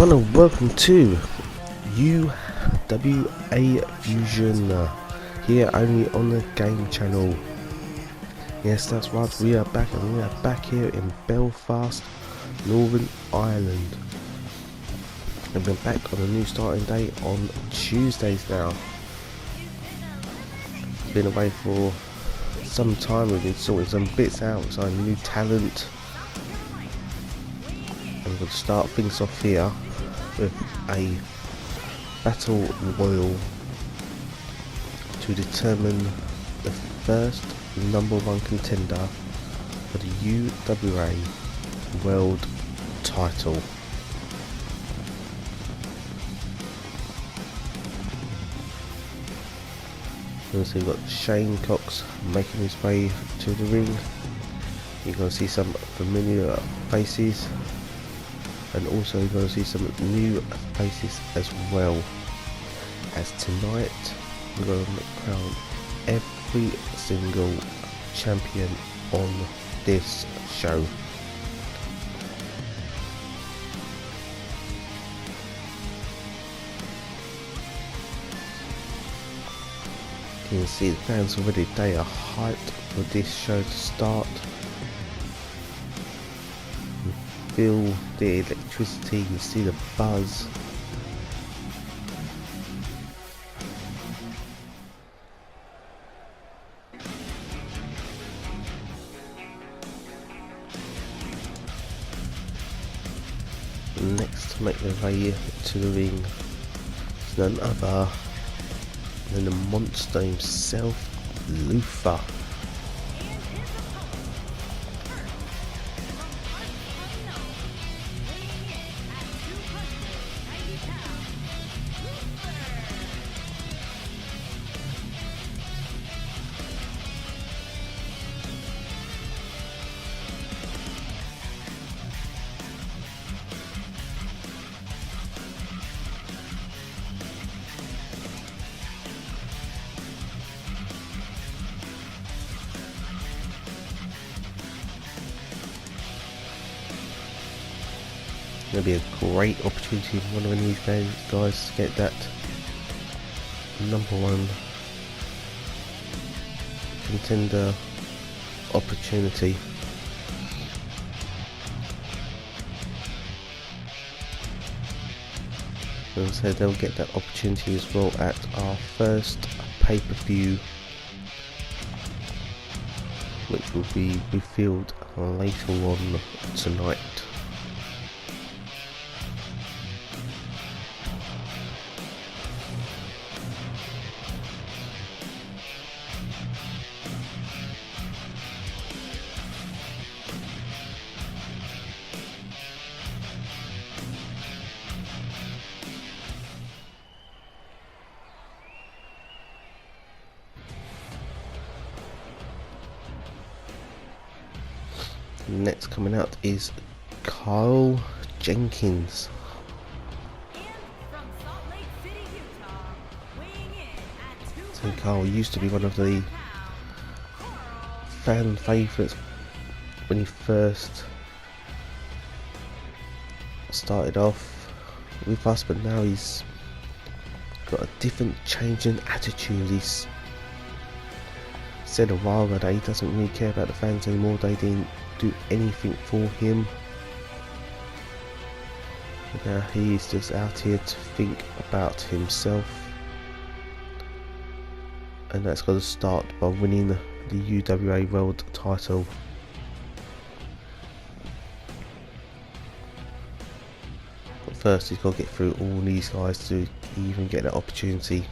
everyone and welcome to UWA Fusion here only on the game channel. Yes, that's right, we are back and we are back here in Belfast, Northern Ireland. And we're back on a new starting day on Tuesdays now. Been away for some time, we've been sorting some bits out, some new talent. And we're going to start things off here with a battle royal to determine the first #1 contender for the UWA World title. So we've got Shane Cox making his way to the ring. You're going to see some familiar faces, and also you're going to see some new faces as well. As tonight we're going to crown every single champion on this show. You can see the fans already, they are hyped for this show to start. You feel the electricity, you see the buzz. Next to make their way to the ring is none other than the monster himself, Luther. It'll be a great opportunity for one of these guys to get that #1 contender opportunity. And so they'll get that opportunity as well at our first pay-per-view, which will be revealed later on tonight. Next coming out is Karl Jenkins. So Karl used to be one of the fan favourites when he first started off with us, but now he's got a different change in attitude. He's said a while ago that he doesn't really care about the fans anymore. They didn't do anything for him. But now he is just out here to think about himself, and that's got to start by winning the UWA World title. But first he's got to get through all these guys to even get that opportunity.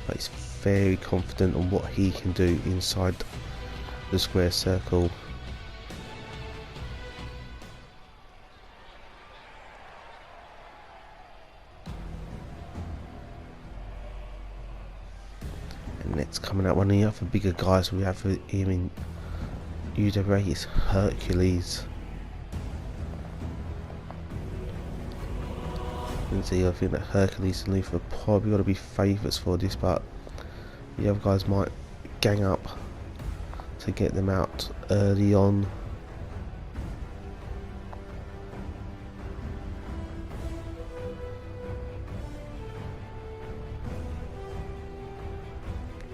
But he's very confident on what he can do inside the square circle. And next coming out, one of the other bigger guys we have here in UWA is Hercules. You can see, I think that Hercules and Luther probably got to be favourites for this, but the other guys might gang up to get them out early on.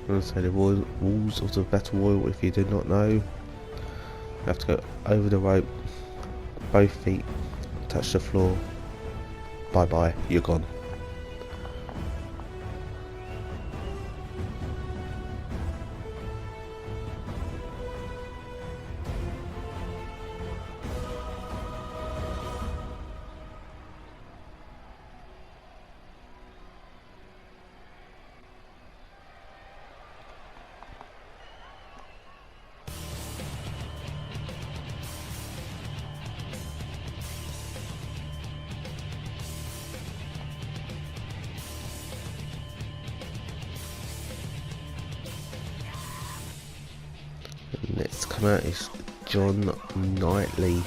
I'm going to say the rules of the battle royal. If you do not know, you have to go over the rope, both feet touch the floor, bye bye, you're gone. Next come out is John Knightley.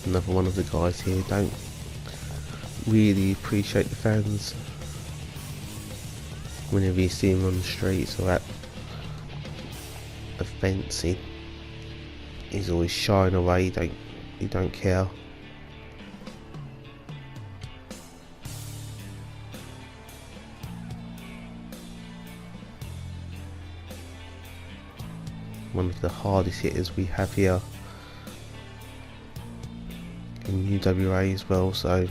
Another one of the guys here don't really appreciate the fans whenever you see him on the streets or at events. He's always shying away. He don't care. One of the hardest hitters we have here in UWA as well, so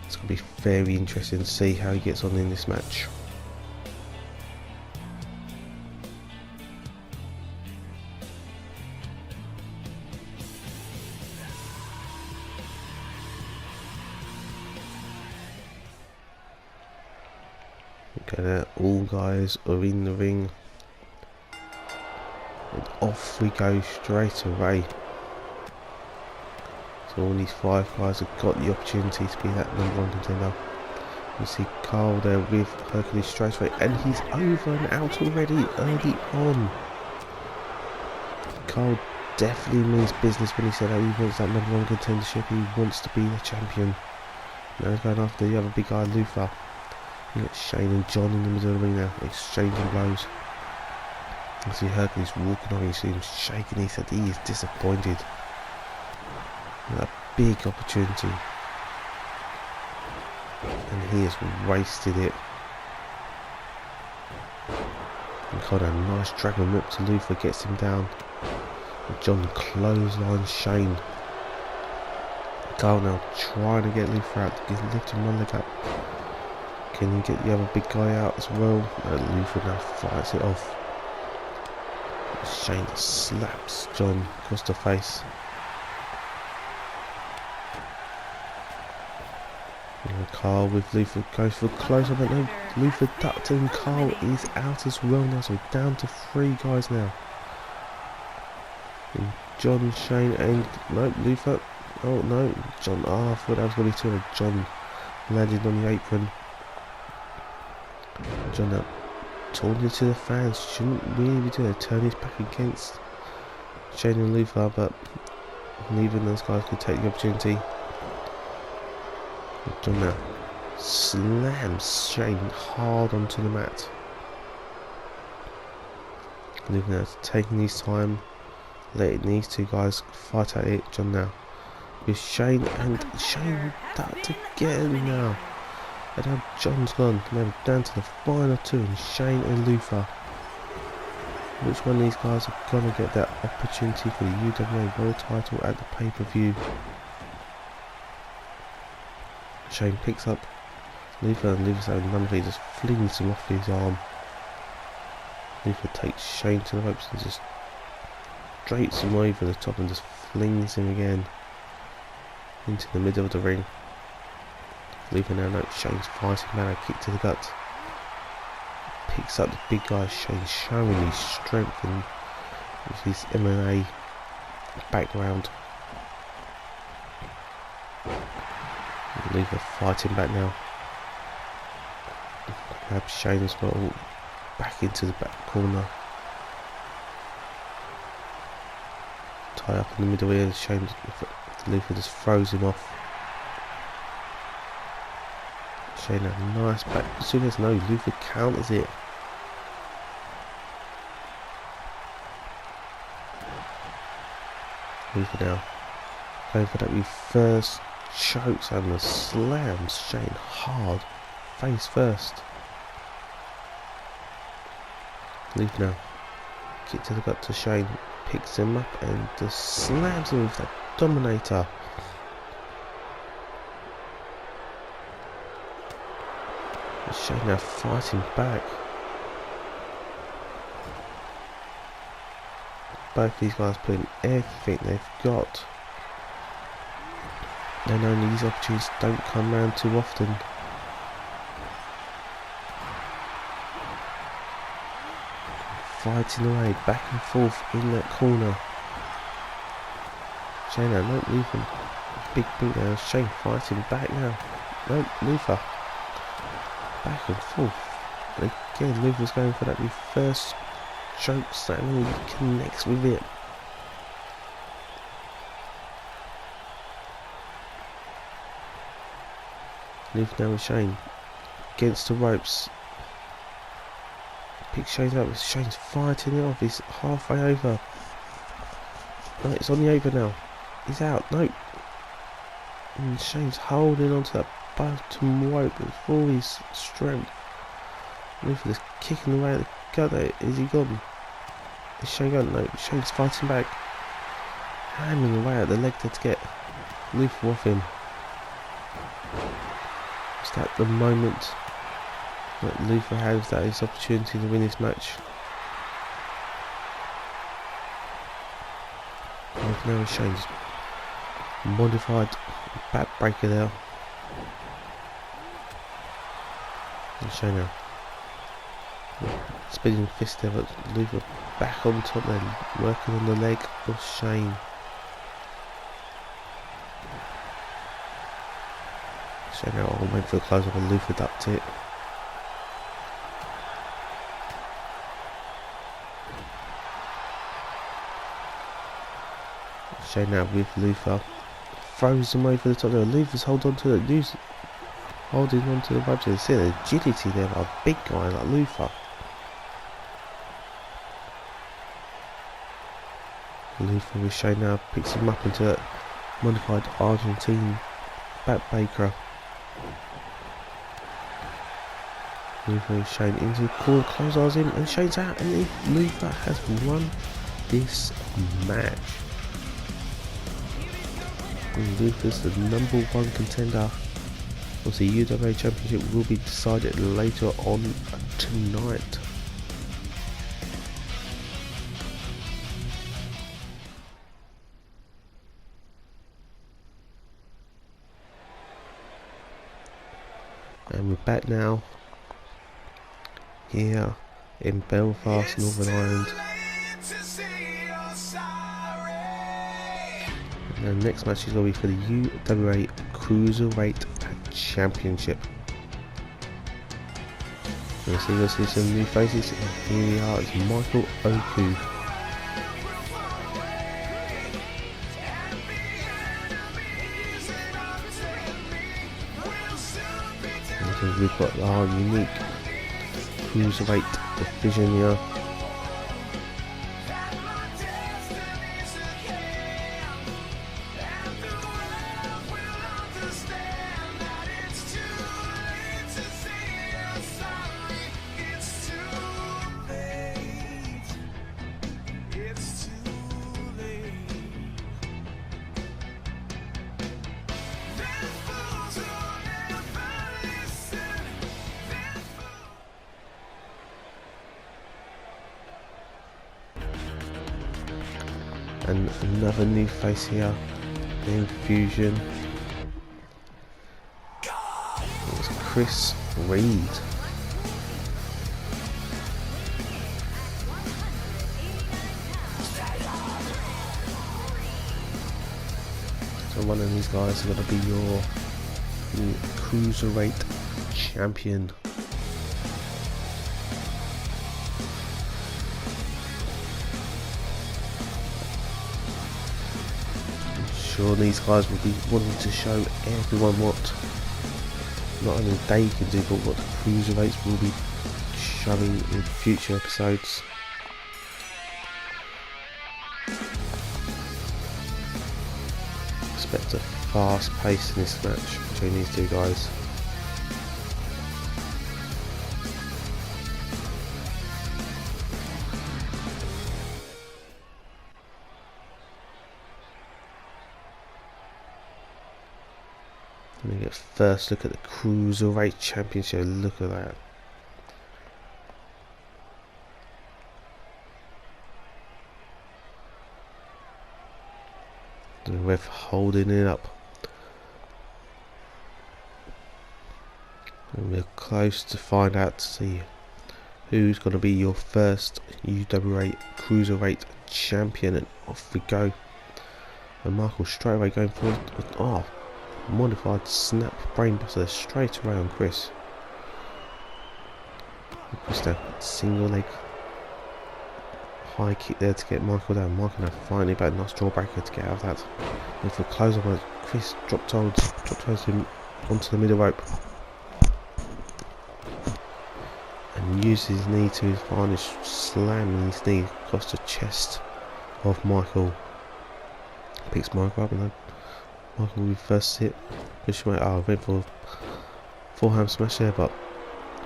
it's going to be very interesting to see how he gets on in this match. Okay, now all guys are in the ring and off we go straight away. So all these 5 guys have got the opportunity to be that #1 contender. You see Karl there with Hercules straight away, and he's over and out already early on. Karl definitely means business when he said that he wants that #1 contendership. He wants to be the champion. Now he's going after the other big guy, Luther. You got Shane and John in the middle of the ring now, exchanging blows. You see Hercules walking on, you see him shaking. He said he is disappointed. A big opportunity, and he has wasted it. And got a nice dragon whip to Luther, gets him down. And John clotheslines Shane. Karl now trying to get Luther out, lifting one leg up. Can he get the other big guy out as well? Luther now fights it off. Shane slaps John across the face. Karl with Luther goes for close up, but no, Luther ducked and Karl is out as well now, so down to 3 guys now. And John, Shane and no, Luther. Oh no, John. I thought that was going to be 2. John landed on the apron. John now talking to the fans, shouldn't really be doing it, turn his back against Shane and Luther, but neither of those guys could take the opportunity. John now slams Shane hard onto the mat. Luther now taking his time, letting these 2 guys fight at it. John now with Shane, and Shane ducked again now. And now John's gone. Now down to the final 2, and Shane and Luther. Which one of these guys are going to get that opportunity for the UWA World title at the pay-per-view? Shane picks up Luther, and Luther's own number, just flings him off his arm. Luther takes Shane to the ropes and just drapes him over the top and just flings him again into the middle of the ring. Luther now knows Shane's fighting man, a kick to the gut. Picks up the big guy. Shane showing his strength and his MMA background. Luther fighting back now. Grabs Shane as well, back into the back corner. tie up in the middle here. Shane Luther just throws him off. Shane a nice back. As soon as Luther counters it. Luther now going for that reverse chokes and the slams Shane hard, face first. Luther now kick to the gut to Shane, picks him up and just slams him with that dominator. Shane now fighting back. Both these guys putting everything they've got. And only these opportunities don't come around too often. Fighting away, back and forth in that corner. Shane now, no, Luther, big boot now. Shane fighting back now. No, Luther. Back and forth. And again, Luther's going for that reverse choke slam and he connects with it. Luther now with Shane against the ropes. Picks Shane up. Shane's fighting it off. He's halfway over. No, it's on the over now. He's out. No. And Shane's holding onto that bottom rope with all his strength. Luther just kicking away at the gut there. Is he gone? Is Shane gone? No. Shane's fighting back. Hammering away at the leg there to get Luther off him. Is that the moment that Luther has that his opportunity to win this match? Now Shane's modified backbreaker there. And Shane now spinning fist there, but Luther back on top there, working on the leg of Shane. Shane now went for the close up and Luther ducked it. Shane now with Luther, throws him over the top there. Luther's holding on to the ropes. You see the agility there by a big guy like Luther. Luther with Shane now picks him up into that modified Argentine backbreaker. Luther with Shane into the corner, closes him, and Shane's out, and Luther has won this match. And Luther's the #1 contender. Of the UWA Championship will be decided later on tonight. And we're back now here in Belfast, Northern Ireland. And the next match is going to be for the UWA Cruiserweight Championship. And so you'll see some new faces. Here we are, it's Michael Oku. And so we've got our unique Cruiserweight division here. And another new face here in Fusion. It's Chris Ried. So one of these guys is going to be your Cruiserweight champion. sure these guys will be wanting to show everyone what not only they can do, but what the Cruiserweights will be showing in future episodes. Expect a fast pace in this match between these two guys. Let me get first look at the Cruiserweight Championship. Look at that. The ref holding it up. And we're close to find out to see who's going to be your first UWA Cruiserweight champion. And off we go. And Michael straight away going for it. Oh, modified snap brainbuster straight away on Chris. Chris now single leg high kick there to get Michael down. Michael now finally back, nice jawbreaker to get out of that. And for close on, Chris drop toes him onto the middle rope and uses his knee to his advantage, slamming his knee across the chest of Michael. Picks Michael up and then Michael reverses it. Went for a forehand smash there, but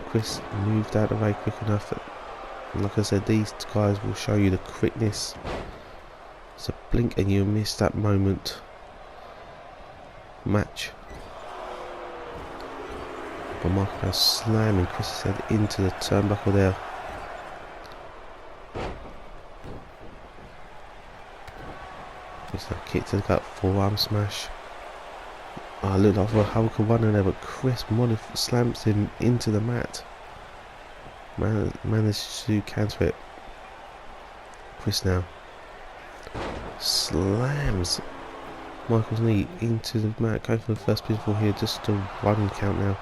Chris moved out of the way quick enough. And like I said, these guys will show you the quickness. It's a blink and you miss that moment. Match. But Michael now slamming Chris's head into the turnbuckle there. Chris now kick to the gut, forearm smash. I looked like for a Hulk runner there, but Chris slams him into the mat. Managed to counter it. Chris now slams Michael's knee into the mat, going for the first pinfall here, just a 1 count now.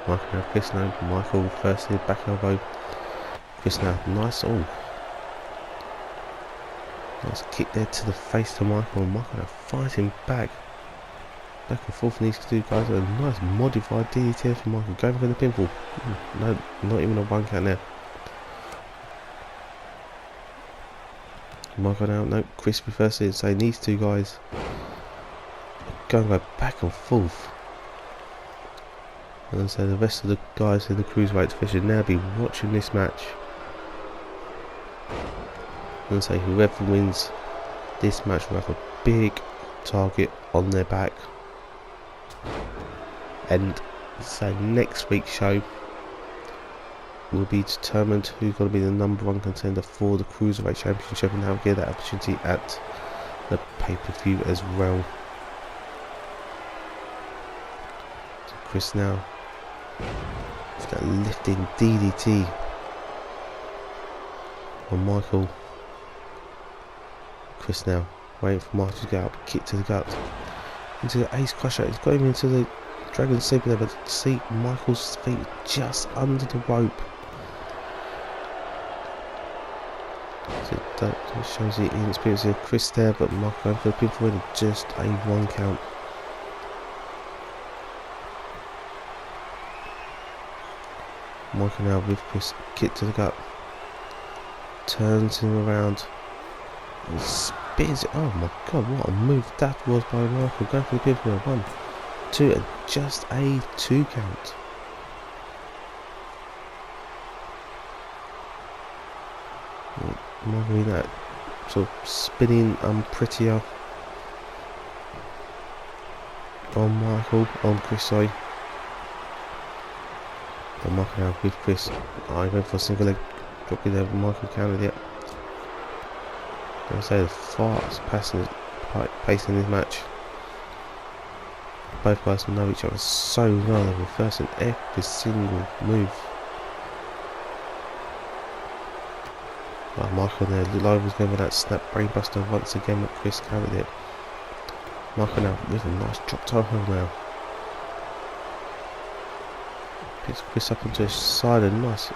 Michael now, Chris now, Michael first hit back elbow. Chris now, nice, oh. Nice kick there to the face to Michael, and Michael now fighting back. Back and forth in these two guys. A nice modified DDT from Michael. Going for the pinfall. No, not even a 1 count there. Michael now, no, Chris reverses it, saying these two guys are going back and forth. And so the rest of the guys in the Cruiserweight division now be watching this match. And say whoever wins this match will have a big target on their back. And so next week's show will be determined who's going to be the #1 contender for the Cruiserweight Championship, and they'll get that opportunity at the pay-per-view as well. So Chris now with that lifting DDT on Michael. Chris now waiting for Michael to get up, kick to the gut, into the ace crusher. He's got him into the dragon sleeper there, but see Michael's feet just under the rope. So that shows the inexperience of Chris there, but Michael going for the pinfall with just a 1 count. Michael now with Chris, kick to the gut, turns him around and spins it. Oh my god, what a move that was by Michael. Going for the pinfall. 1, 2, and just a 2 count. Michael in that sort of spinning prettier on Chris, sorry. But Michael now with Chris. I went for a single leg drop in there, but Michael countered it. I say the fast pace in this match. Both guys know each other so well. They're reversing every single move. Michael there, Lene was going with that snap brainbuster once again, but Chris countered it. Michael now with a nice drop toe hold now. Picks Chris up onto his side and nice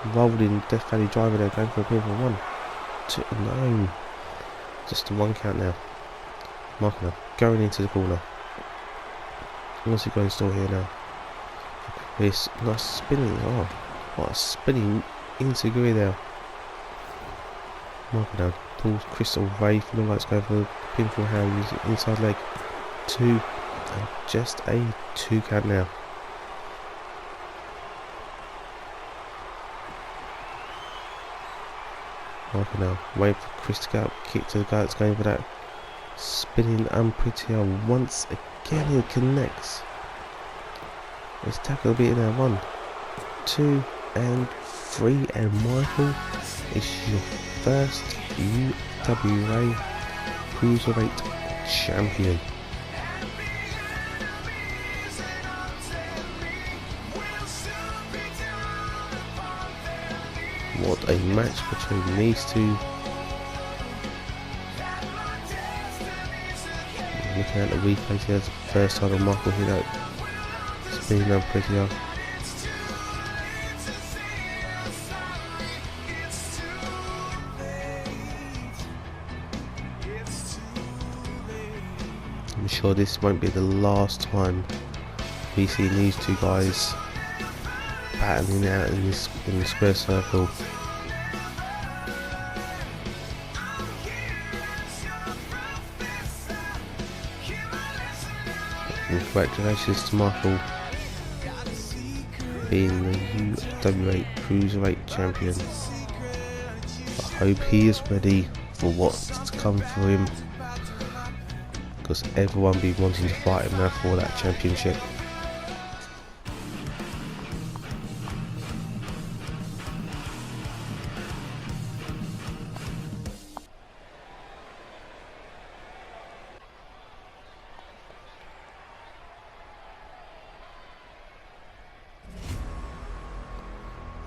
rolling Death Valley driver there, going for a pinfall. 1, 2, no. Just a 1 count now. Marking up, going into the corner. What's he going to store here now? This nice spinning. Oh, what a spinning into Gui there. Marking down. Pulls Crystal away from the lights, going for the pinfall hand, using inside leg. 2, and just a 2 count now. Marking now. Wait for Chris to go up. Kick to the guy that's going for that. Spinning unpretty once again. He connects. His tackle will be in there. 1, 2, and 3. And Michael is your first UWA Cruiserweight champion. What a match between these two. Looking at the replay here, it's the first time on Michael hit that spinning up pretty hard. I'm sure this won't be the last time we see these two guys battling out in the square circle. Congratulations to Michael being the UWA Cruiserweight champion. I hope he is ready for what's to come for him, because everyone will be wanting to fight him now for that championship.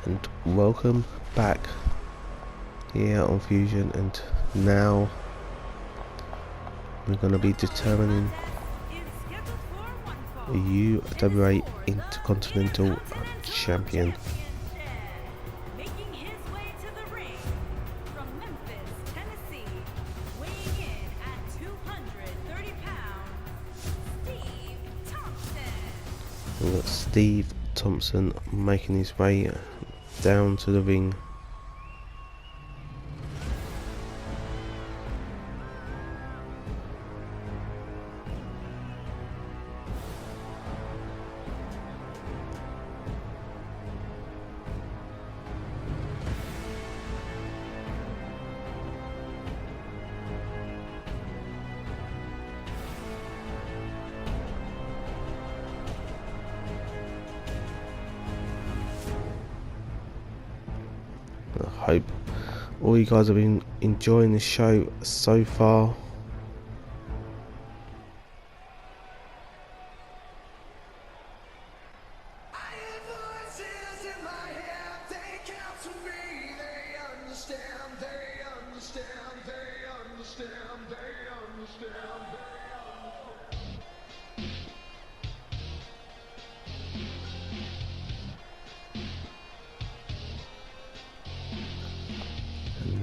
And welcome back here on Fusion, and now we're going to be determining a UWA Intercontinental Champion. We've got Steve Thompson making his way down to the ring. I hope all you guys have been enjoying the show so far.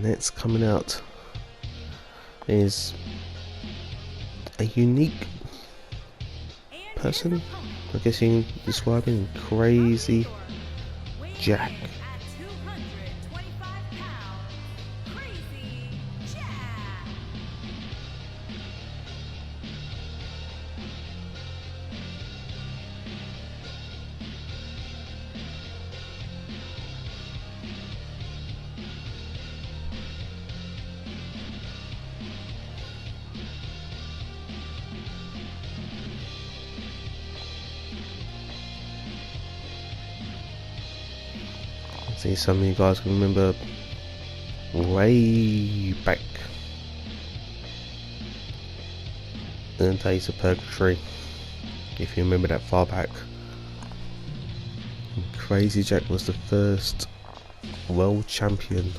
Next coming out is a unique person, I guess you can describe him, Crazy Jack. See, some of you guys can remember way back in the days of Purgatory, if you remember that far back. Crazy Jack was the first world champion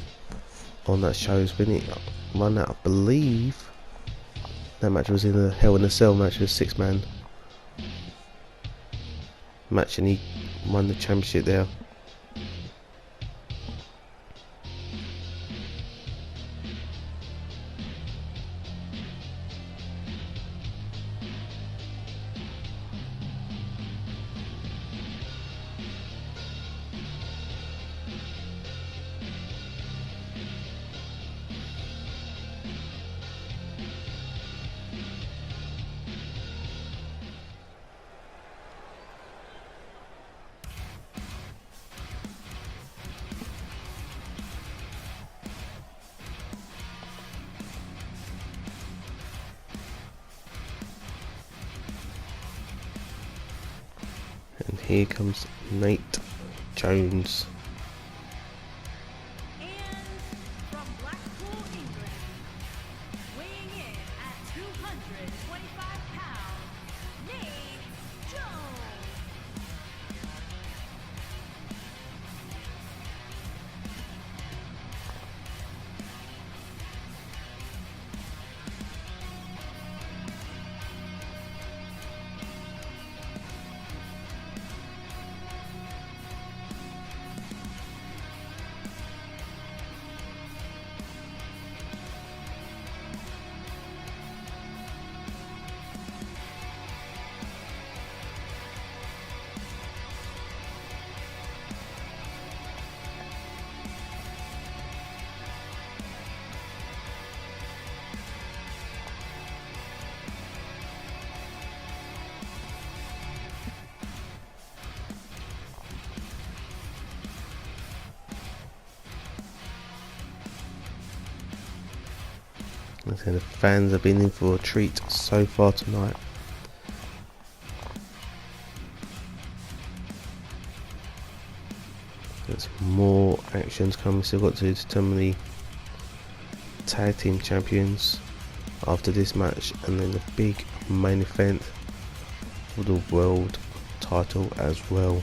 on that show. It's been run out, I believe that match was in a Hell in a Cell match, with a 6-man match, and he won the championship there. here comes Nate Jones. So the fans have been in for a treat so far tonight. There's more actions coming. Still got to determine the tag team champions after this match, and then the big main event for the world title as well.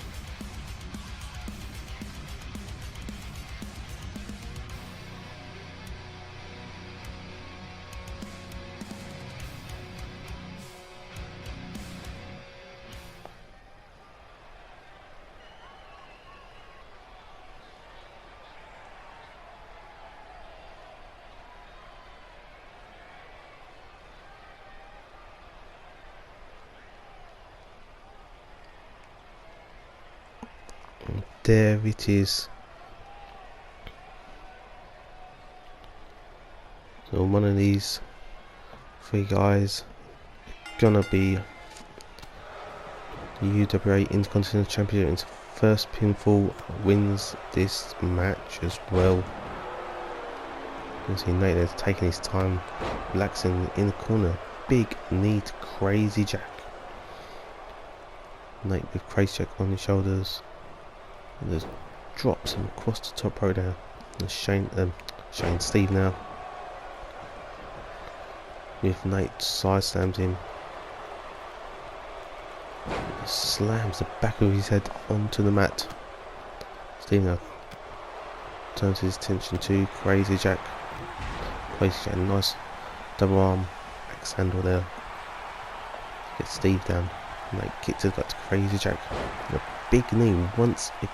There it is. So one of these three guys gonna be UWA Intercontinental Champion. His first pinfall wins this match as well. You can see Nate there's taking his time, relaxing in the corner. Big knee to Crazy Jack. Nate with Crazy Jack on his shoulders. And just drops him across the top row now. And Steve now. With Nate side slams him. Slams the back of his head onto the mat. Steve now turns his attention to Crazy Jack. Crazy Jack, nice double arm axe handle there. Gets Steve down. Nate kicks it back to Crazy Jack. And a big knee once again.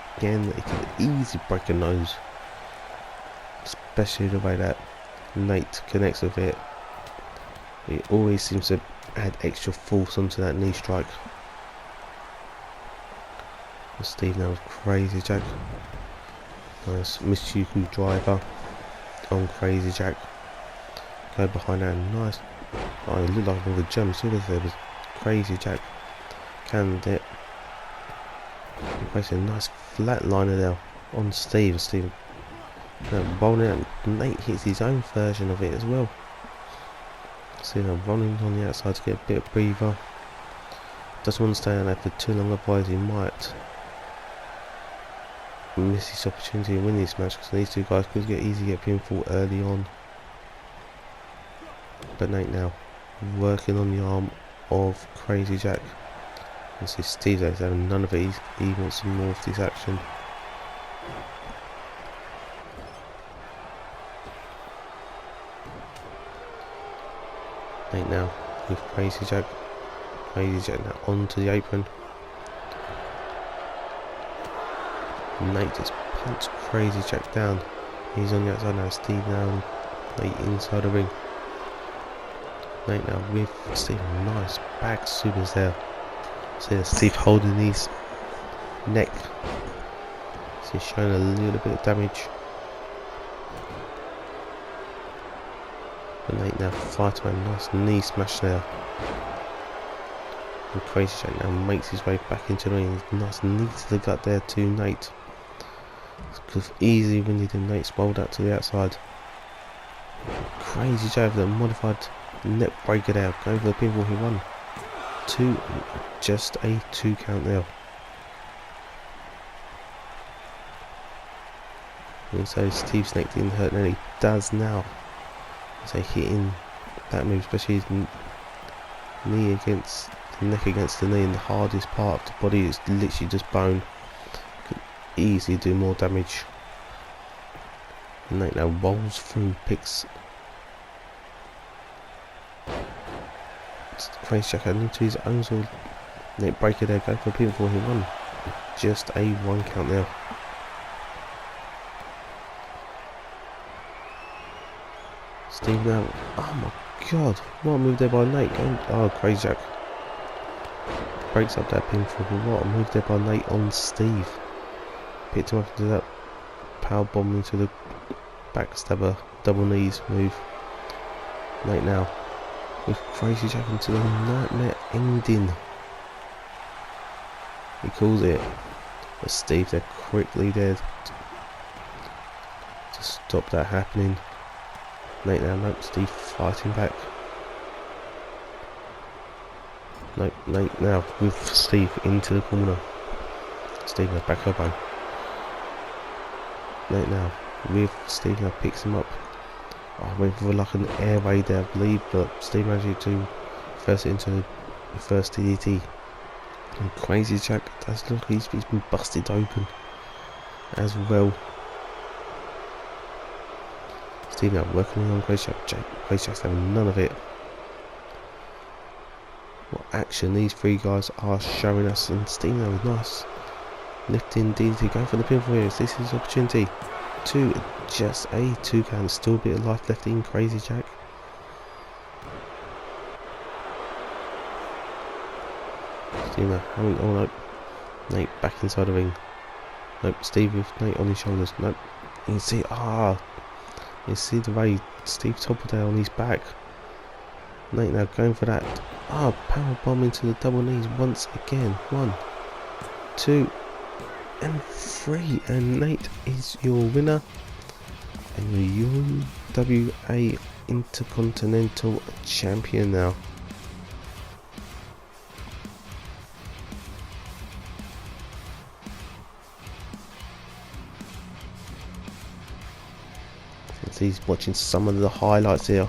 It can easily break a nose, especially the way that Nate connects with it. He always seems to add extra force onto that knee strike. And Steve now with Crazy Jack. Nice Mitsuku driver on Crazy Jack. Go behind that, nice. Oh, it looked like one of the gems. See this there was Crazy Jack. Canned it. Basically a nice flat liner there on Steve. Steve rolling out. Nate hits his own version of it as well. See now running on the outside to get a bit of breather. Doesn't want to stay on there for too long, otherwise he might miss this opportunity and win this match, because these two guys could easily get pinfall early on. But Nate now working on the arm of Crazy Jack. You see Steve there, he's having none of it. He wants some more of this action. Nate now with Crazy Jack. Crazy Jack now onto the apron. Nate just punts Crazy Jack down. He's on the outside now. Steve now. Nate inside the ring. Nate now with Steve. Nice back supers there. See Steve holding his neck. So he's showing a little bit of damage. But Nate now fighting a nice knee smash there. And Crazy Jack now makes his way back into the ring. Nice knee to the gut there to Nate. Could have easily winded him. Nate's rolled out to the outside. Crazy Jack with a modified neck breaker there. Going for the pinfall, he won. Just a 2 count there. And so Steve Snake didn't hurt, and he does now. So hitting that move, especially his knee against the neck against the knee, and the hardest part of the body is literally just bone. Could easily do more damage. And Nate now rolls through, picks Crazy Jack into his own sword. Nate breaker there, go for a pinfall. He won. Just a 1 count now. Steve now, oh my god, what a move there by Nate. Oh, Crazy Jack breaks up that pinfall, but what a move there by Nate on Steve. Picked him up into that power bomb into the backstabber double knees move. Nate now with Crazy Jack into the nightmare ending. He calls it, but Steve there quickly there to stop that happening. Nate now, nope, Steve fighting back. Nope, Nate now with Steve into the corner. Steve now back elbow. Nate now with Steve now picks him up. Oh, went for like an air raid there, I believe, but Steve managed to first it into the first DDT. And Crazy Jack does look like he's been busted open as well. Steve now working on Crazy Jack. Crazy Jack's having none of it. What action these three guys are showing us, and Steve now with nice lifting DDT, going for the pinfall here. This is his opportunity to just a 2 count. Still a bit of life left in Crazy Jack. Steve now having, oh no, Nate back inside the ring. Nope, Steve with Nate on his shoulders. Nope, you can see, you see the way Steve toppled there on his back. Nate now going for that. Power bomb into the double knees once again. 1, 2, and 3. And Nate is your winner. And the UWA Intercontinental Champion now. He's watching some of the highlights here.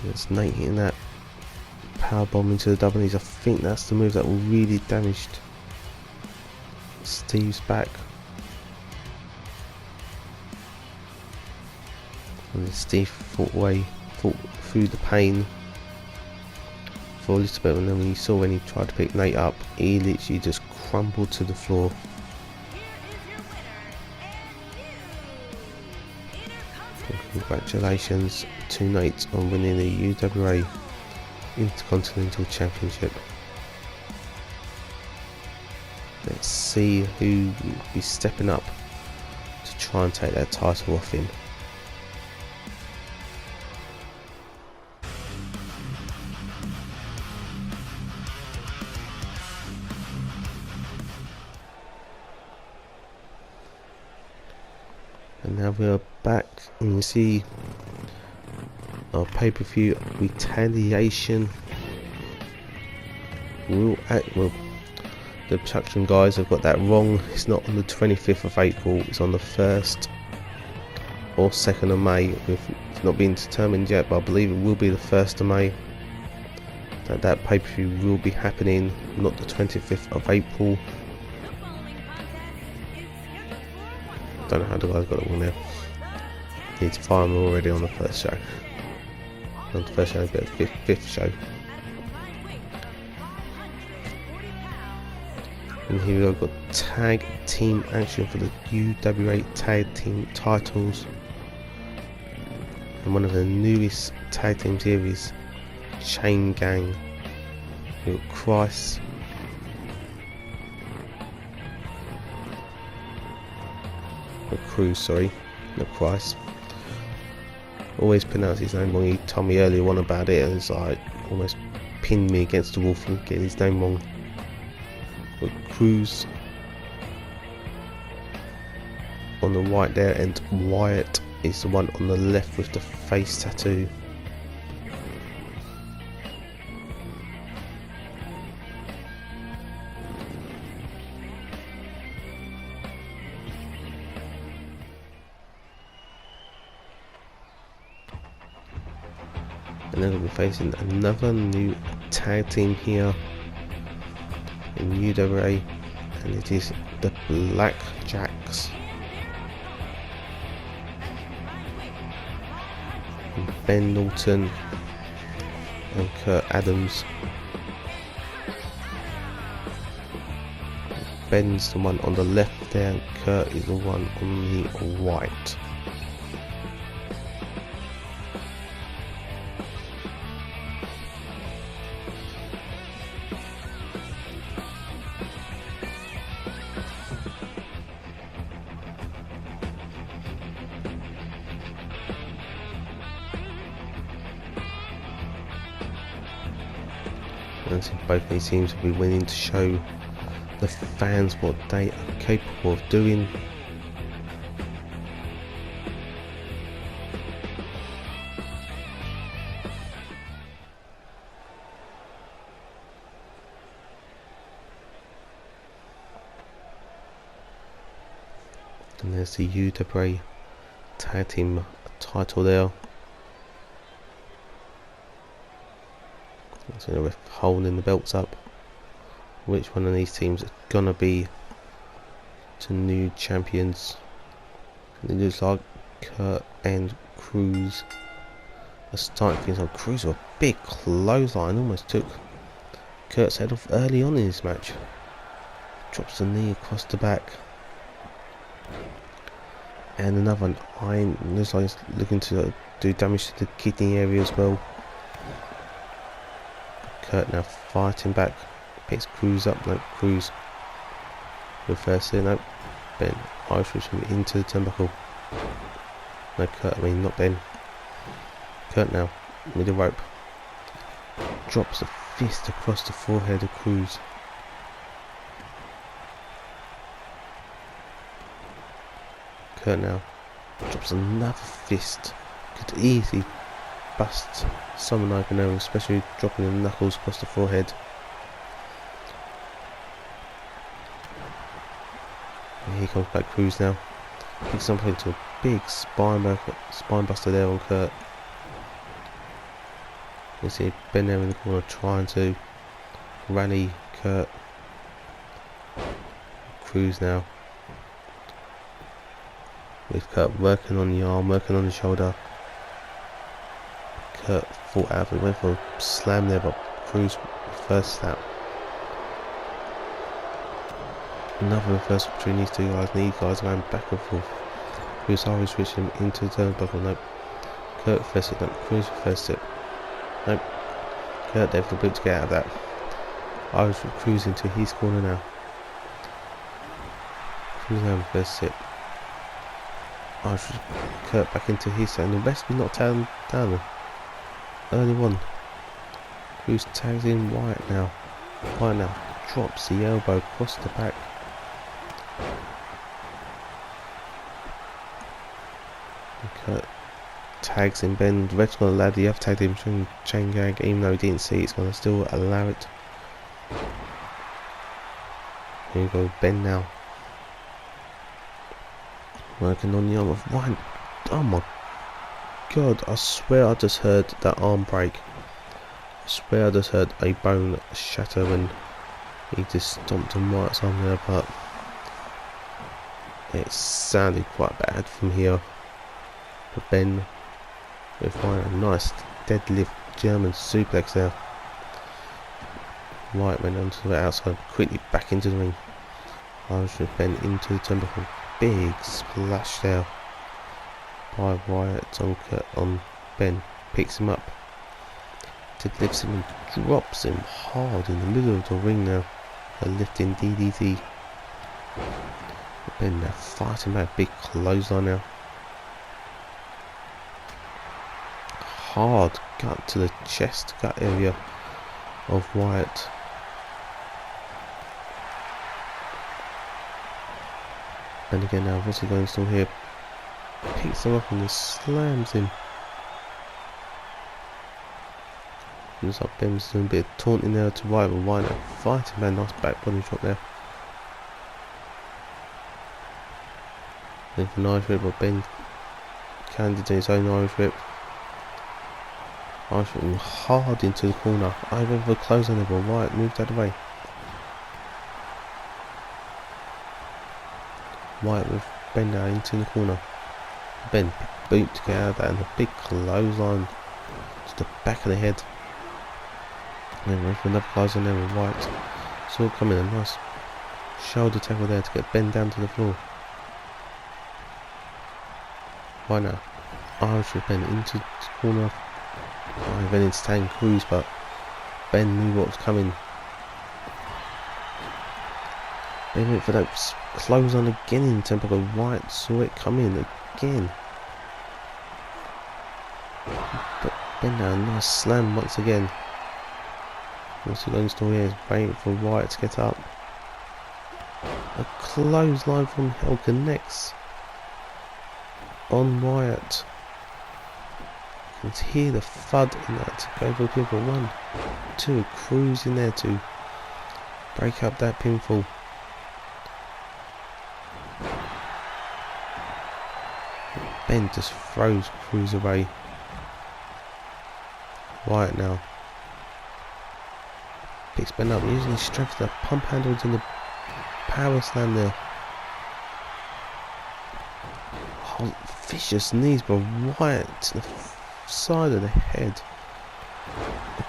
It's Nate hitting that power bomb into the double knees. I think that's the move that really damaged Steve's back. And then Steve fought through the pain for a little bit, and then when you saw when he tried to pick Nate up, he literally just crumbled to the floor. Congratulations to Nate on winning the UWA Intercontinental Championship. Let's see who will be stepping up to try and take that title off him. And now we are back, and you see our pay-per-view retaliation. Well, the production guys have got that wrong. It's not on the 25th of April, it's on the 1st or 2nd of May. It's not been determined yet, but I believe it will be the 1st of May that pay-per-view will be happening, not the 25th of April. Don't know how the guys got it all there. Need to fire them already on the first show. On the first show, but the fifth show. And here we've got tag team action for the UWA tag team titles. And one of the newest tag teams here is Chain Gang. We've got Christ. Cruz, sorry, not Price. Always pronounce his name wrong. He told me earlier on about it, and it's like almost pinned me against the wall for getting his name wrong. But Cruz on the right there, and Wyatt is the one on the left with the face tattoo. And they're going to be facing another new tag team here in UWA, and it is the Blackjacks. Ben Norton and Kurt Adams. Ben's the one on the left there, and Kurt is the one on the right. And so both these teams will be willing to show the fans what they are capable of doing. And there's the UWA tag team title there. So we're holding the belts up. Which one of these teams is gonna be to new champions? And it looks like Kurt and Cruz are starting things on. Cruz with a big clothesline, almost took Kurt's head off early on in this match. Drops the knee across the back. And another one, iron, looks like it's looking to do damage to the kidney area as well. Kurt now fighting back, picks Cruz up, no, Cruz reverse it, no, Ben, Irish switch him into the turnbuckle. No, Kurt, not Ben. Kurt now, middle rope, drops a fist across the forehead of Cruz. Kurt now drops another fist, could easily bust someone open there, especially dropping the knuckles across the forehead. And here comes back Cruz now, picks up into a big spine buster there on Kurt. You see Ben there in the corner trying to rally Kurt. Cruz now with Kurt working on the arm, working on the shoulder. Kurt fought out, he went for a slam there, but Cruz reversed that. Another reversal between these two guys, and these guys going back and forth. Cruz always switching him into the turnbuckle, nope. Kurt reversed it, nope. Cruz reversed it, nope. Kurt there for the boot to get out of that. Irish Cruz into his corner now. Cruz now reversed it. Irish Kurt back into his side, and the rest be knocked down early on. Cruz tags in Wyatt now. Wyatt now drops the elbow across the back. And Kurt tags in Ben. The ref's going to allow the other tag team chain gang, even though he didn't see it, it's going to still allow it. Here you go, Ben now. Working on the arm of Wyatt. Oh my God, I swear I just heard that arm break. I swear I just heard a bone shatter when he just stomped on Wyatt's arm there, but it sounded quite bad from here. But Ben with Wyatt, a nice deadlift German suplex there. Wyatt went onto the outside, quickly back into the ring. Irish with Ben into the turnbuckle. Big splash there by Wyatt on Ben, picks him up, deadlifts him and drops him hard in the middle of the ring now. A lifting DDT. Ben now fighting back, big clothesline now. Hard gut to the chest, gut area of Wyatt. And again now, what's he going still here? Picks him up and just slams him. Looks like Ben's doing a bit of taunting there to Wyatt, but Wyatt fighting man, nice back body drop there. Then for an Irish whip, but Ben can do his own Irish whip. I shot him hard into the corner. I went for close on him, but White moved out of the way. White with Ben now into the corner. Ben, big boot to get out of that, and a big clothesline to the back of the head. And then went for another clothesline there with White. Saw it coming, a nice shoulder tackle there to get Ben down to the floor. White now, Irish with Ben into the corner. I went into Stan Cruz, but Ben knew what was coming. Ben went for that close on again in the tempo, but White saw it coming again. But Ben now, a nice slam once again. What's he going to do here? Waiting for White to get up. A clothesline from Hell connects on Wyatt. You can hear the thud in that. Go for a pinfall. 1, 2. Cruz in there to break up that pinfall. Ben just throws Cruz away. Wyatt now picks Ben up, using his strength to the pump handles and the power slam there. Oh, vicious knees by Wyatt to the side of the head.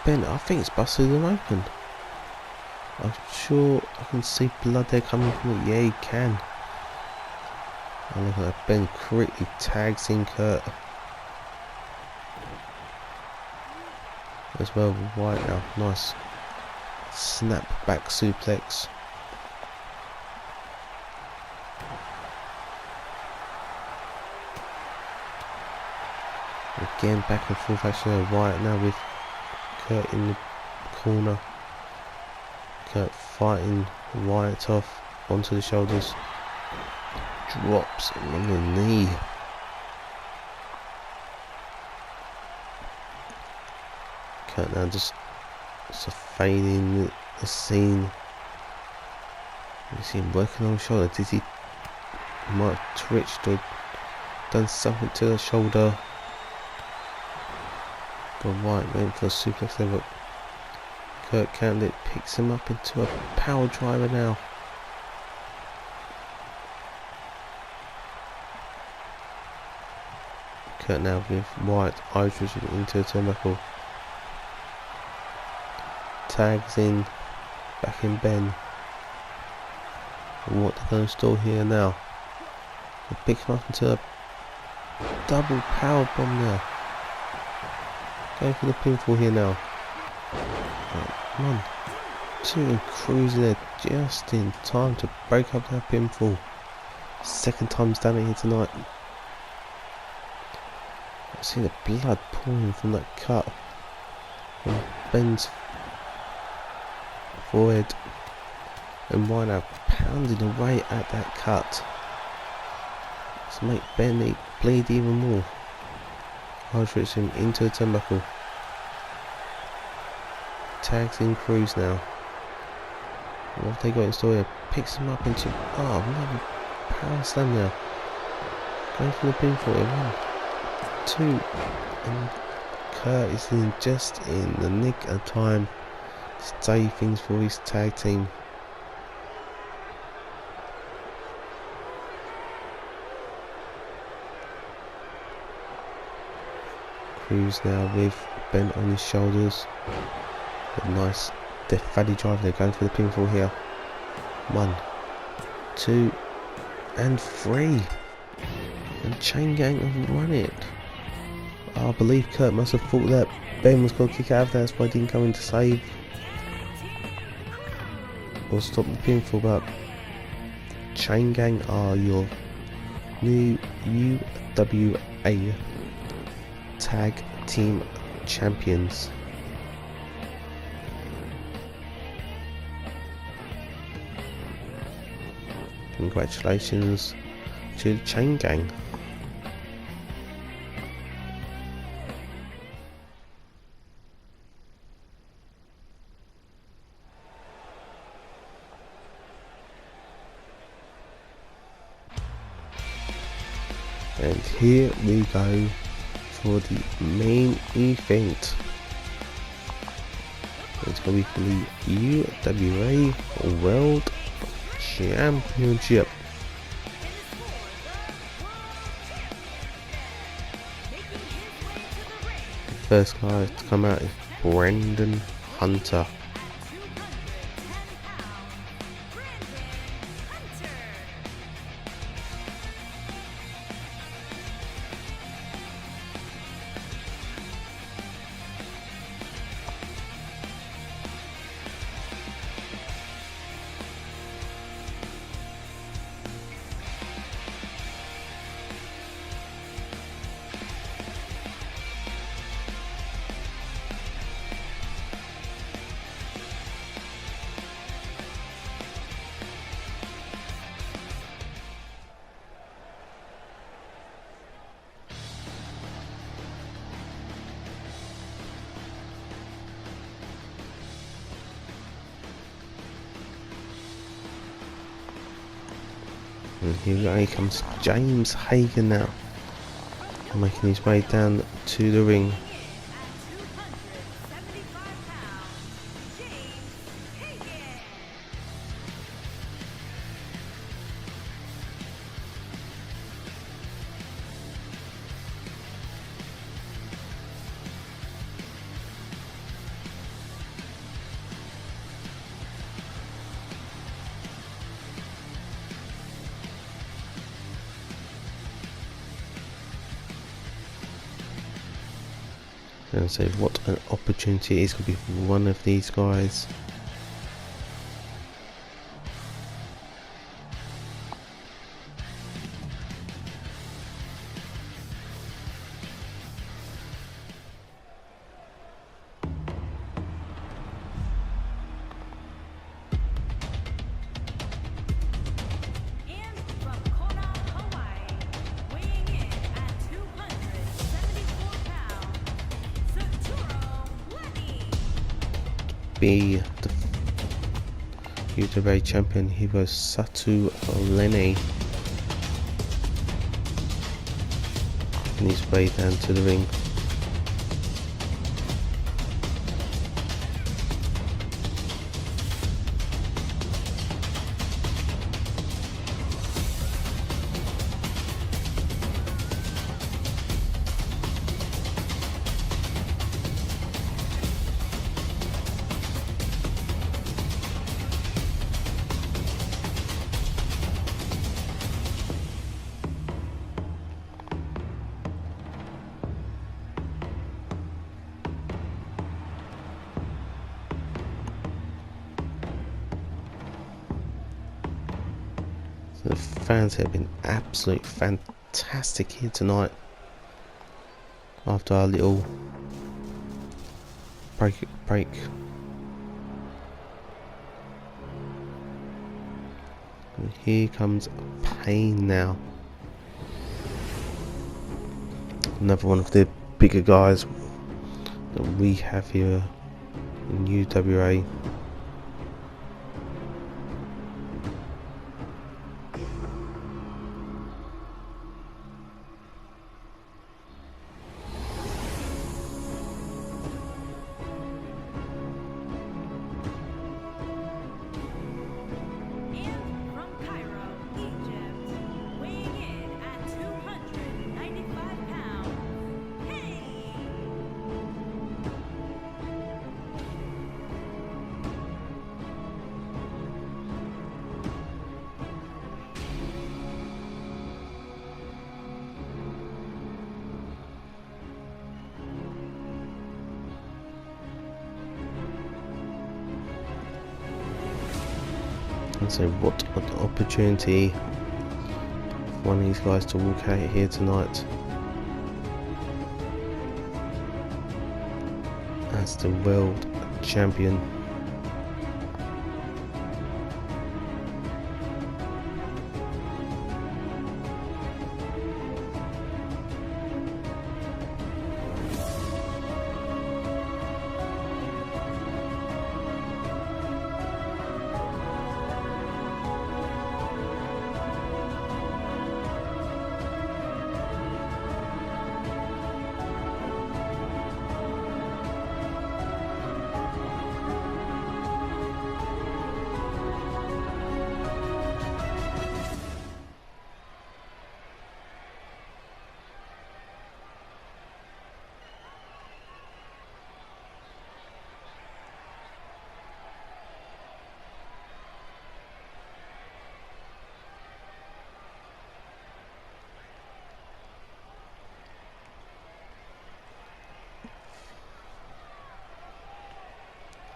Ben, I think it's busted him open. I'm sure I can see blood there coming from it. Yeah, he can. And look at that. Ben quickly tags in Kurt as well with White now. Nice snap back suplex. Again back and forth action there. White now with Kurt in the corner. Kurt fighting White off onto the shoulders. Drops on the knee. Kurt now just fading the scene. You see him working on the shoulder. Did he might have twitched or done something to the shoulder? But White went for a suplex there, but Kurt Campbell picks him up into a power driver now. Kurt now with White, Irish into the turnbuckle. Tags in, back in Ben. And what they're going to store here now. They pick him up into a double power bomb there. Going for the pinfall here now. Right, 1, 2, and cruising there just in time to break up that pinfall. Second time's done it here tonight. I see the blood pouring from that cut from Ben's forehead, and White now pounding away at that cut to make Ben bleed even more. Hardricks him into the turnbuckle. Tags in Cruz now. What have they got in store here? Picks him up into another power slam now. Going for the pinfall here. 1, 2, and Kurt is just in the nick of time to save things for his tag team. Cruz now with Ben on his shoulders. A nice Death Valley drive there, going for the pinfall here. 1, 2, and 3. And Chain Gang have won it. I believe Kurt must have thought that Ben was going to kick out of there, that's why he didn't come in to save or stop the pinfall, but Chain Gang are your new UWA Tag Team Champions. Congratulations to the Chain Gang. And here we go for the main event. weekly UWA World Championship. The first guy to come out is Brendan Hunter. And here comes James Hagan now, making his way down to the ring. And say what an opportunity it is going to be for one of these guys. Be the UWA champion, he was Satoru Lene, on his way down to the ring. The fans have been absolutely fantastic here tonight. After our little break. And here comes Payne now. Another one of the bigger guys that we have here in UWA. And so what an opportunity for one of these guys to walk out here tonight as the world champion.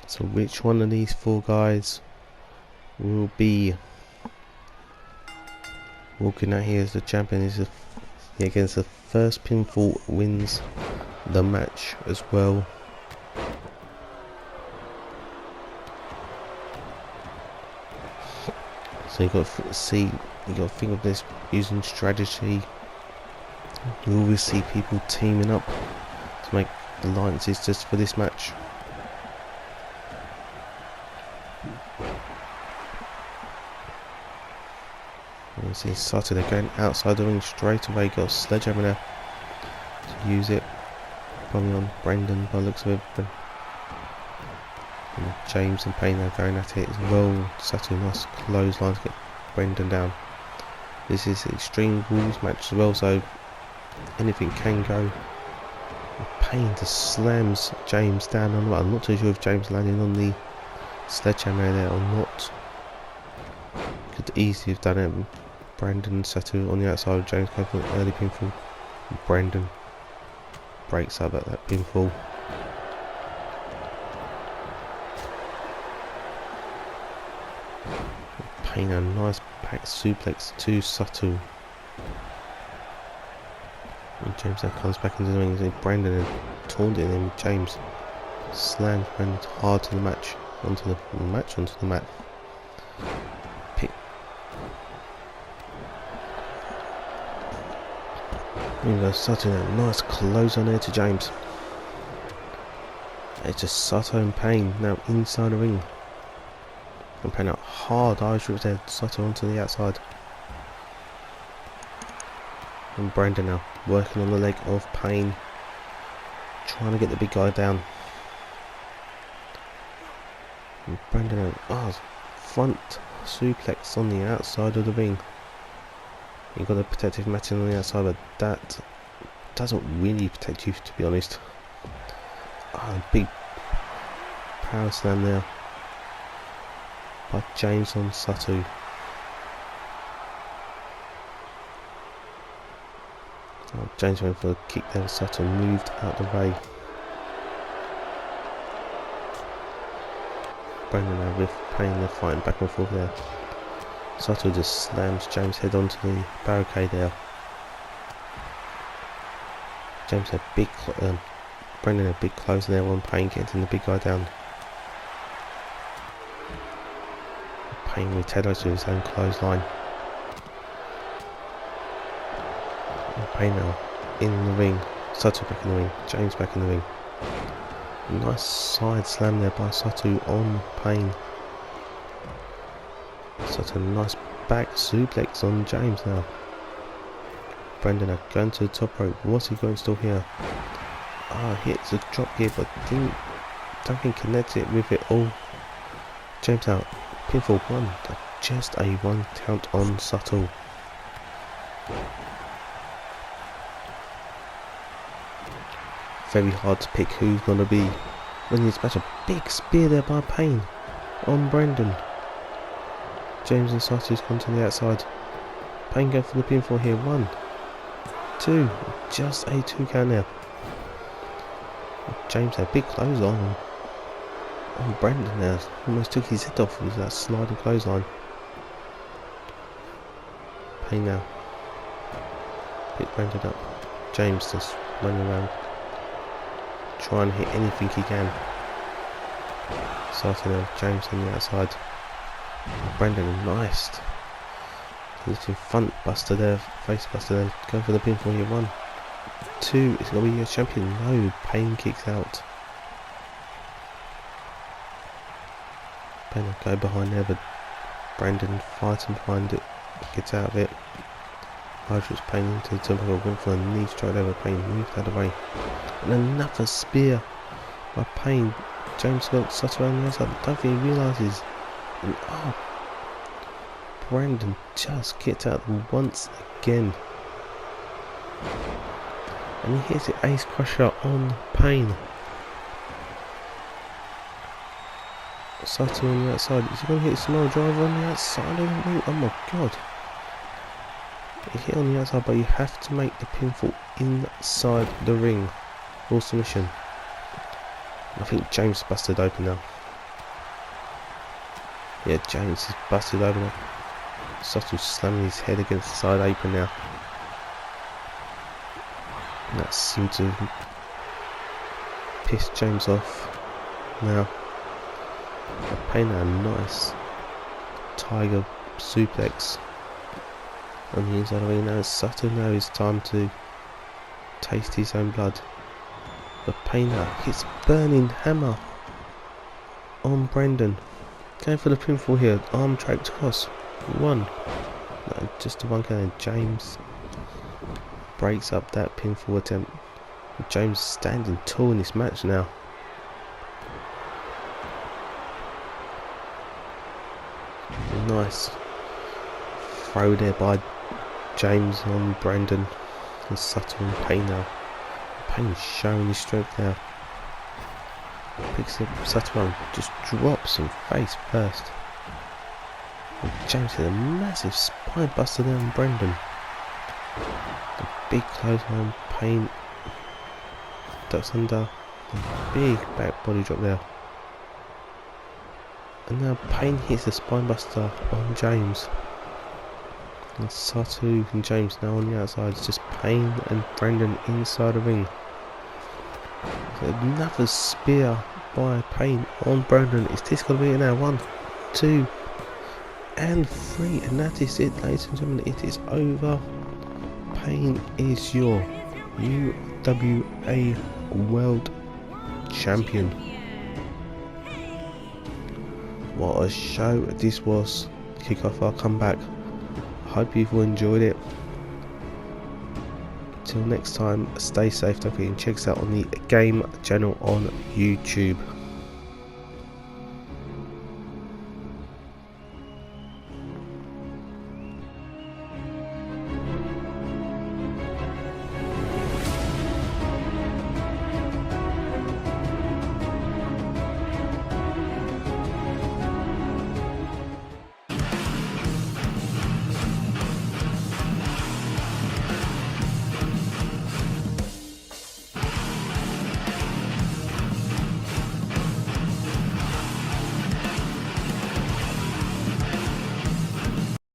So which one of these four guys will be walking out here as the champion? Is against the first pinfall wins the match as well. So you got to see, you got to think of this using strategy. You always see people teaming up to make alliances just for this match. You see Satoru, they're going outside the ring straight away. Got a sledgehammer there to use it. Probably on Brendan by the looks of it. And James and Payne are going at it as well. Satoru, nice clothesline to get Brendan down. This is an Extreme Rules match as well, so anything can go. Payne just slams James down on the right. I'm not too sure if James landed on the sledgehammer there or not. Could easily have done it. Brandon and Satoru on the outside. James going for an early pinfall. Brendan breaks up at that pinfall. Payne a nice back suplex to Satoru. And James now comes back into the ring. Brandon and taunted him. James slams Brandon hard to the match, onto the mat. Here we go, Satoru, a nice close on there to James. It's just Satoru and Payne now inside the ring. And Payne out hard Irish whip there, Satoru onto the outside. And Brandon now working on the leg of Payne, trying to get the big guy down. And Brandon now, front suplex on the outside of the ring. You've got a protective matting on the outside, but that doesn't really protect you, to be honest. Big power slam there by James on Satoru. James went for a kick there, Satoru moved out of the way. Brandon now with Payne, they're fighting back and forth there. Satoru just slams James' head onto the barricade there. James had big, Brendan a big close there on Payne, getting the big guy down. Payne with Ted to his own clothesline. And Payne now in the ring. Satoru back in the ring. James back in the ring. Nice side slam there by Satoru on Payne. Such a nice back suplex on James now. Brendan now going to the top rope. What's he going still here? Hits a drop kick, but don't think connects it with it all. James out. Pinfall 1. Just a 1 count on Satoru. Very hard to pick who's going to be winning this match. A big spear there by Payne on Brendan. James and Satoru's gone to the outside. Payne going for the pinfall here. 1, 2. Just a 2 count there. James had a big clothesline on Brendan there. Almost took his head off with that sliding clothesline. Payne now pick Brendan up. James just running around, trying to hit anything he can. Satoru now, James on the outside. Brendan, nice lifting front buster there, face buster there, go for the pinfall here. 1, 2, it's going to be your champion. No, Payne kicks out. Payne will go behind there, but Brendan fighting behind it, gets out of it. Hydra's Payne into the temple, went for a knee straight over. Payne moved out of the way. And another spear by Payne. James got Satoru on the outside, I don't think he realises. And Brendan just gets out once again. And he hits the ace crusher on Payne. Satoru on the outside. Is he going to hit a small driver on the outside of the ring? Oh my god. He hit on the outside, but you have to make the pinfall inside the ring. Or submission. I think James busted open now. Yeah, James is busted over there. Satoru slamming his head against the side apron now. And that seemed to piss James off. Now, Payne a nice tiger suplex on the inside of the ring. Now Satoru, now it's time to taste his own blood. But Payne hits burning hammer on Brendan. Going for the pinfall here. Arm drag toss. One. No, just the one count. James breaks up that pinfall attempt. James standing tall in this match now. Nice throw there by James on Brendan. And Satoru and Payne now. Payne showing his strength now. Picks up Satoru, just drops him face first. And James hit a massive spine buster there on Brendan. The big clothesline, Payne ducks under. The big back body drop there. And now Payne hits a spine buster on James. And Satoru and James now on the outside. It's just Payne and Brendan inside the ring. Another spear by Payne on Brendan. Is this going to be it now? 1, 2, and 3. And that is it, ladies and gentlemen. It is over. Payne is your UWA World Champion. What a show this was. Kick off our comeback. Hope you've all enjoyed it. Till next time, stay safe. Don't forget to check us out on the Game channel on YouTube.